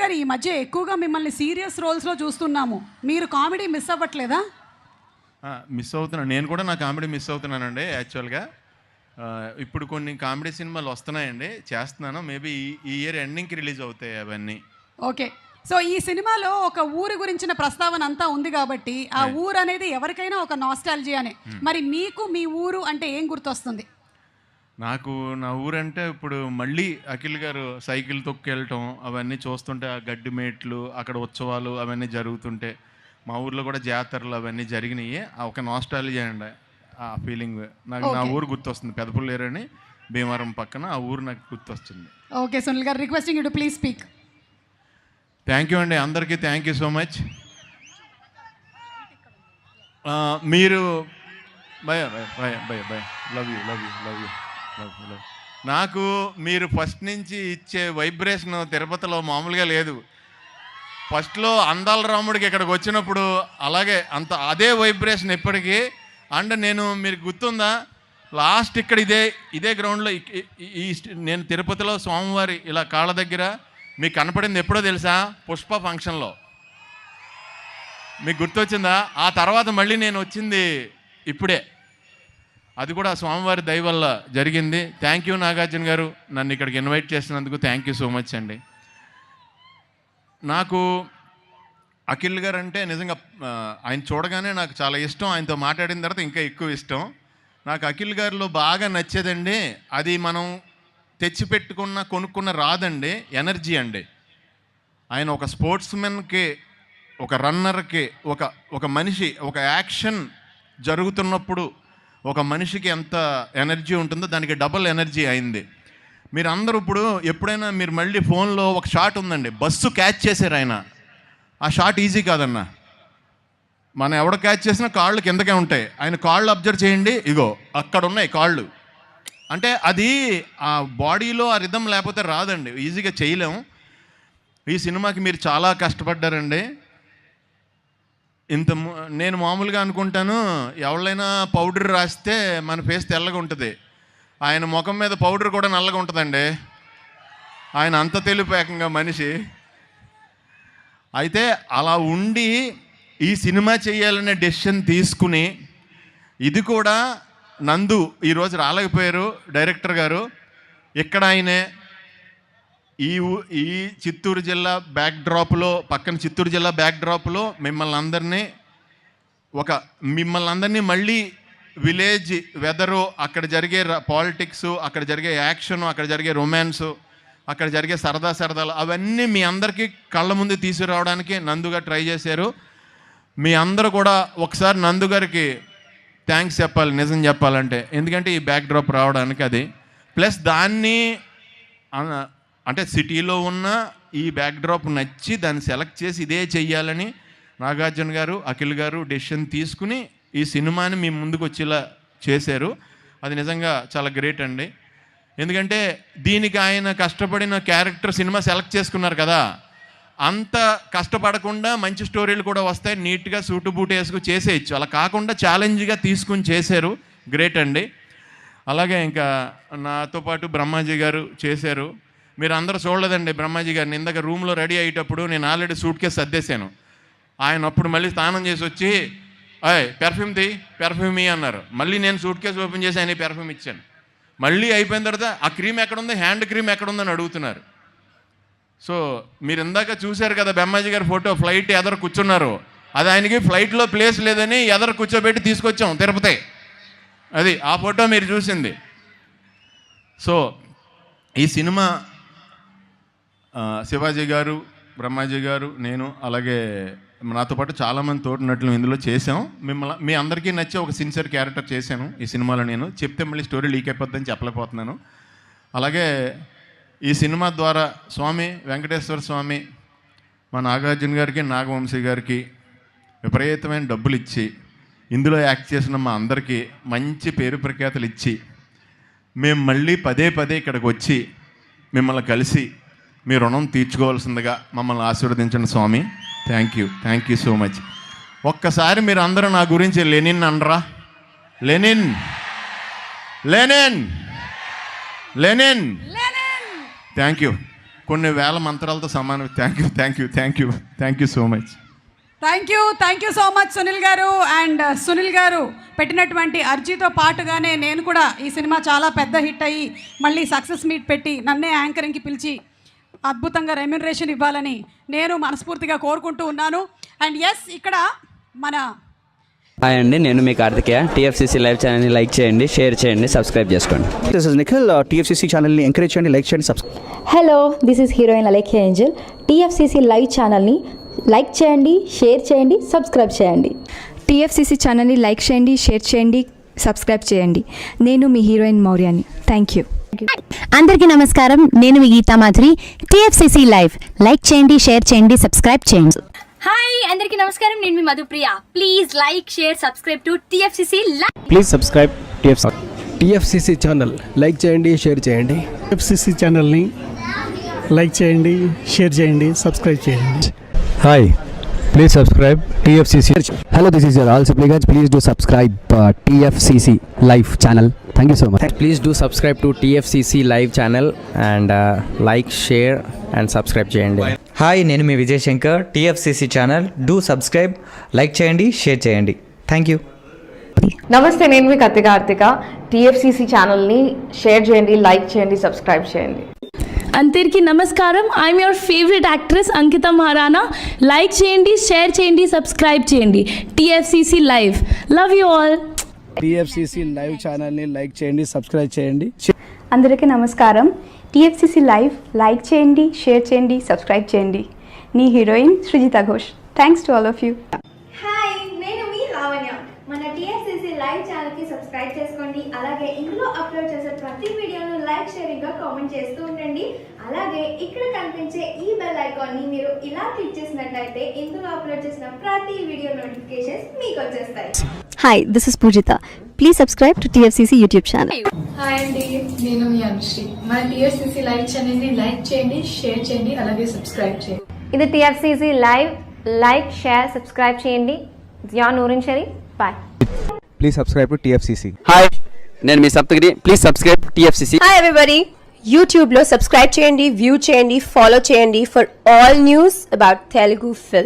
గారు ఈ మధ్య ఎక్కువగా మిమ్మల్ని సీరియస్ రోల్స్లో చూస్తున్నాము, మీరు కామెడీ మిస్ అవ్వట్లేదా? మిస్ అవుతున్నాను, నేను కూడా నా కామెడీ మిస్ అవుతున్నానండి. యాక్చువల్గా ఇప్పుడు కొన్ని కామెడీ సినిమాలు వస్తున్నాయండి, చేస్తున్నాను. మేబీ ఈ ఇయర్ ఎండింగ్కి రిలీజ్ అవుతాయి అవన్నీ. ఓకే, సో ఈ సినిమాలో ఒక ఊరి గురించిన ప్రస్తావన అంతా ఉంది కాబట్టి ఆ ఊరు అనేది ఎవరికైనా ఒక నాస్టాలజియానే. మరి మీకు మీ ఊరు అంటే ఏం గుర్తొస్తుంది? నాకు నా ఊరంటే ఇప్పుడు మళ్ళీ అఖిల్ గారు సైకిల్ తొక్కెళ్ళటం అవన్నీ చూస్తుంటే, ఆ గడ్డి మేట్లు, అక్కడ ఉత్సవాలు అవన్నీ జరుగుతుంటే, మా ఊర్లో కూడా జాతరలు అవన్నీ జరిగినాయి. ఒక నాస్టాలజీ అండి ఆ ఫీలింగ్. నాకు నా ఊరు గుర్తొస్తుంది, పెదపుల్లేరు అని, భీమవరం పక్కన ఆ ఊరు నాకు గుర్తొస్తుంది. ఓకే సునీల్ గారు, requesting you to please speak. Thank you అండి, అందరికీ థ్యాంక్ యూ సో మచ్. మీరు by by by by love you love you love you love you love. నాకు మీరు ఫస్ట్ నుంచి ఇచ్చే వైబ్రేషన్ తిరుపతిలో మామూలుగా లేదు. ఫస్ట్లో అందాల రాముడికి ఇక్కడికి వచ్చినప్పుడు అలాగే అదే వైబ్రేషన్ ఎప్పటికీ. అండ్ మీరు గుర్తుందా, లాస్ట్ ఇక్కడ ఇదే గ్రౌండ్లో నేను తిరుపతిలో స్వామివారి ఇలా కాళ్ళ దగ్గర మీకు కనపడింది ఎప్పుడో తెలుసా? పుష్ప ఫంక్షన్లో. మీకు గుర్తొచ్చిందా? ఆ తర్వాత మళ్ళీ నేను వచ్చింది ఇప్పుడే, అది కూడా స్వామివారి దయ వల్ల జరిగింది. థ్యాంక్ యూ నాగార్జున గారు, నన్ను ఇక్కడికి ఇన్వైట్ చేసినందుకు థ్యాంక్ యూ సో మచ్ అండి. నాకు అఖిల్ గారు అంటే నిజంగా ఆయన చూడగానే నాకు చాలా ఇష్టం. ఆయనతో మాట్లాడిన తర్వాత ఇంకా ఎక్కువ ఇష్టం. నాకు అఖిల్ గారిలో బాగా నచ్చేదండి, అది మనం తెచ్చిపెట్టుకున్న కొనుక్కున్న రాదండి, ఎనర్జీ అండి. ఆయన ఒక స్పోర్ట్స్మెన్కి, ఒక రన్నర్కి, ఒక మనిషి, ఒక యాక్షన్ జరుగుతున్నప్పుడు ఒక మనిషికి ఎంత ఎనర్జీ ఉంటుందో దానికి డబుల్ ఎనర్జీ అయింది. మీరు అందరూ ఇప్పుడు ఎప్పుడైనా మీరు మళ్ళీ ఫోన్లో ఒక షాట్ ఉందండి, బస్సు క్యాచ్ చేశారు ఆయన. ఆ షాట్ ఈజీ కాదన్న, మనం ఎవడ క్యాచ్ చేసినా కాళ్ళు కిందకే ఉంటాయి. ఆయన కాళ్ళు అబ్జర్వ్ చేయండి, ఇగో అక్కడ ఉన్నాయి కాళ్ళు. అంటే అది ఆ బాడీలో ఆ రిథం లేకపోతే రాదండి, ఈజీగా చేయలేము. ఈ సినిమాకి మీరు చాలా కష్టపడ్డారండి. నేను మామూలుగా అనుకుంటాను, ఎవరైనా పౌడర్ రాస్తే మన ఫేస్ తెల్లగా ఉంటుంది, ఆయన ముఖం మీద పౌడర్ కూడా నల్లగా ఉంటుందండి. ఆయన అంత తెలివిపేకంగా మనిషి. అయితే అలా ఉండి ఈ సినిమా చేయాలనే డెసిషన్ తీసుకుని, ఇది కూడా నందు ఈరోజు రాలేకపోయారు డైరెక్టర్ గారు. ఇక్కడ ఆయనే ఈ చిత్తూరు జిల్లా బ్యాక్డ్రాప్లో, పక్కన చిత్తూరు జిల్లా బ్యాక్డ్రాప్లో మిమ్మల్ని అందరినీ మళ్ళీ విలేజ్ వెదరు, అక్కడ జరిగే పాలిటిక్స్, అక్కడ జరిగే యాక్షన్, అక్కడ జరిగే రొమాన్సు, అక్కడ జరిగే సరదాలు అవన్నీ మీ అందరికీ కళ్ళ ముందు తీసుకురావడానికి నందుగా ట్రై చేశారు. మీ అందరూ కూడా ఒకసారి నందు గారికి థ్యాంక్స్ చెప్పాలి, నిజం చెప్పాలంటే. ఎందుకంటే ఈ బ్యాక్డ్రాప్ రావడానికి అది ప్లస్ దాన్ని అంటే సిటీలో ఉన్న ఈ బ్యాక్డ్రాప్ నచ్చి దాన్ని సెలెక్ట్ చేసి ఇదే చెయ్యాలని నాగార్జున గారు, అఖిల్ గారు డెసిషన్ తీసుకుని ఈ సినిమాని మీ ముందుకు వచ్చేలా చేశారు. అది నిజంగా చాలా గ్రేట్ అండి. ఎందుకంటే దీనికి ఆయన కష్టపడిన క్యారెక్టర్ సినిమా సెలెక్ట్ చేసుకున్నారు కదా, అంత కష్టపడకుండా మంచి స్టోరీలు కూడా వస్తాయి, నీట్గా సూటు బూటు వేసుకు చేసేయచ్చు. అలా కాకుండా ఛాలెంజ్గా తీసుకుని చేశారు, గ్రేట్ అండి. అలాగే ఇంకా నాతో పాటు బ్రహ్మాజీ గారు చేశారు. మీరు అందరూ చూడలేదండి బ్రహ్మాజీ గారిని. ఇందాక రూమ్లో రెడీ అయ్యేటప్పుడు నేను ఆల్రెడీ సూట్ కేసు సర్దేశాను. ఆయన అప్పుడు మళ్ళీ స్నానం చేసి వచ్చి పెర్ఫ్యూమ్ అన్నారు. మళ్ళీ నేను సూట్ కేసు ఓపెన్ చేసి ఆయన పెర్ఫ్యూమ్ ఇచ్చాను. మళ్ళీ అయిపోయిన తర్వాత ఆ క్రీమ్ ఎక్కడుంది, హ్యాండ్ క్రీమ్ ఎక్కడుందని అడుగుతున్నారు. సో మీరు ఇందాక చూశారు కదా బ్రహ్మాజీ గారి ఫోటో, ఫ్లైట్ ఎదరు కూర్చున్నారు. అది ఆయనకి ఫ్లైట్లో ప్లేస్ లేదని ఎదరు కూర్చోబెట్టి తీసుకొచ్చాం తిరుపతి. అది ఆ ఫోటో మీరు చూసింది. సో ఈ సినిమా శివాజీ గారు, బ్రహ్మాజీ గారు, నేను, అలాగే నాతో పాటు చాలామంది తోటినట్లు ఇందులో చేసాం. మీ అందరికీ నచ్చే ఒక సిన్సియర్ క్యారెక్టర్ చేశాను ఈ సినిమాలో. నేను చెప్తే మళ్ళీ స్టోరీ లీక్ అయిపోద్దని చెప్పలేకపోతున్నాను. అలాగే ఈ సినిమా ద్వారా స్వామి వెంకటేశ్వర స్వామి మా నాగార్జున గారికి, నాగవంశీ గారికి విపరీతమైన డబ్బులు ఇచ్చి ఇందులో యాక్ట్ చేసిన మా అందరికీ మంచి పేరు ప్రఖ్యాతులు ఇచ్చి మేము మళ్ళీ పదే ఇక్కడికి వచ్చి మిమ్మల్ని కలిసి మీ రుణం తీర్చుకోవాల్సిందిగా మమ్మల్ని ఆశీర్వదించండి స్వామి. Thank you so much. ఒక్కసారి మీరు అందరూ నా గురించి లెనిన్ అనరా? Lenin Lenin Lenin. Thank you. కొన్ని వేల మంత్రాలతో సమానం. Thank you so much. Thank you so much Sunil garu. And Sunil గారు పెట్టినటువంటి అర్జీతో పాటుగానే నేను కూడా ఈ సినిమా చాలా పెద్ద హిట్ అయ్యి మళ్ళీ సక్సెస్ మీట్ పెట్టి నన్నే యాంకరింగ్కి పిలిచి అద్భుతంగా రెమ్యూనరేషన్ ఇవ్వాలని నేను మనస్ఫూర్తిగా కోరుకుంటూ ఉన్నాను. అండ్ ఎస్, ఇక్కడ మన హాయ్ అండి, నేను మీ కార్తికేయ. టీఎఫ్సీసీ లైవ్ ఛానల్ని లైక్ చేయండి, షేర్ చేయండి, సబ్స్క్రైబ్ చేసుకోండి. This is Nikhil. టీఎఫ్సీసీ ఛానల్ని ఎంకరేజ్ చేయండి, లైక్ చేయండి, subscribe. Hello, this is heroine Alekhya Angel. TFCC live ఛానల్ని లైక్ చేయండి, షేర్ చేయండి, సబ్స్క్రైబ్ చేయండి. టీఎఫ్సీసీ ఛానల్ని లైక్ చేయండి, షేర్ చేయండి, సబ్స్క్రైబ్ చేయండి. నేను మీ హీరోయిన్ మౌర్యాని. Thank you. అందరికీ నమస్కారం, నేను మీ Geetha Madhuri. TFCC live like చేయండి, షేర్ చేయండి, సబ్స్క్రైబ్ చేయండి. హాయ్ అందరికీ నమస్కారం, నేను మీ Madhupriya. Please like, share, subscribe to TFCC live. Please subscribe TFCC channel. Like చేయండి, షేర్ చేయండి. టీఎఫ్సీసీ ఛానల్ని లైక్ చేయండి, షేర్ చేయండి, సబ్స్క్రైబ్ చేయండి. Hi, please subscribe TFCC. Hello, this is your all Sipligunj. Please do subscribe TFCC live channel. Thank you so much. Please do subscribe to TFCC live channel and like, share and subscribe చేయండి. Hi, నేను మీ Vijay Shankar. TFCC channel do subscribe, like చేయండి, share చేయండి. Thank you. నమస్తే, నేను మీ Karthika. TFCC ఛానల్ని share చేయండి, like చేయండి, సబ్స్క్రైబ్ చేయండి. అందరికీ నమస్కారం, I'm your favourite actress Ankita Maharana. Like చేయండి, షేర్ చేయండి, సబ్స్క్రైబ్ చేయండి. TFCC live. Love you all. TFCC live ఛానల్ని లైక్ చేయండి, సబ్స్క్రైబ్ చేయండి. అందరికీ నమస్కారం. టీఎఫ్సీసీ లైవ్ లైక్ చేయండి, షేర్ చేయండి, సబ్స్క్రైబ్ చేయండి. నీ heroine Srujitha Ghosh. Thanks to all of you. Hi, నేను మీ లావణ్య. మన టీఎఫ్సీసీ లైవ్ ఛానల్కి సబ్స్క్రైబ్ చేసుకోండి. అలాగే ఇందులో అప్లోడ్ చేసే ప్రతి వీడియోను లైక్, షేరింగ్గా కామెంట్ చేస్తూ ఉండండి. అలాగే ఇక్కడ కనిపించే ఈ బెల్ ఐకాన్ని మీరు ఇలా క్లిక్ చేసినట్లయితే ఇందులో అప్లోడ్ చేసిన ప్రతి వీడియో నోటిఫికేషన్స్ మీకు వచ్చేస్తాయి. Hi, this is Poojitha. Please subscribe to TFCC YouTube channel. Hi అండి, నేను మీ అనుశ్రీ. మన టీఎఫ్సీసీ లైవ్ ఛానల్ని లైక్ చేయండి, షేర్ చేయండి, అలాగే సబ్స్క్రైబ్ చేయండి. ఇది TFCC live. Like, share, subscribe చేయండి. Zia Noorin Sharif. Bye. Please subscribe to TFCC. Hi, నేను మీ Saptagiri. Please subscribe TFCC. Hi everybody, యూట్యూబ్లో సబ్స్క్రైబ్ చేయండి, వ్యూ చేయండి, ఫాలో చేయండి for all news about Telugu film.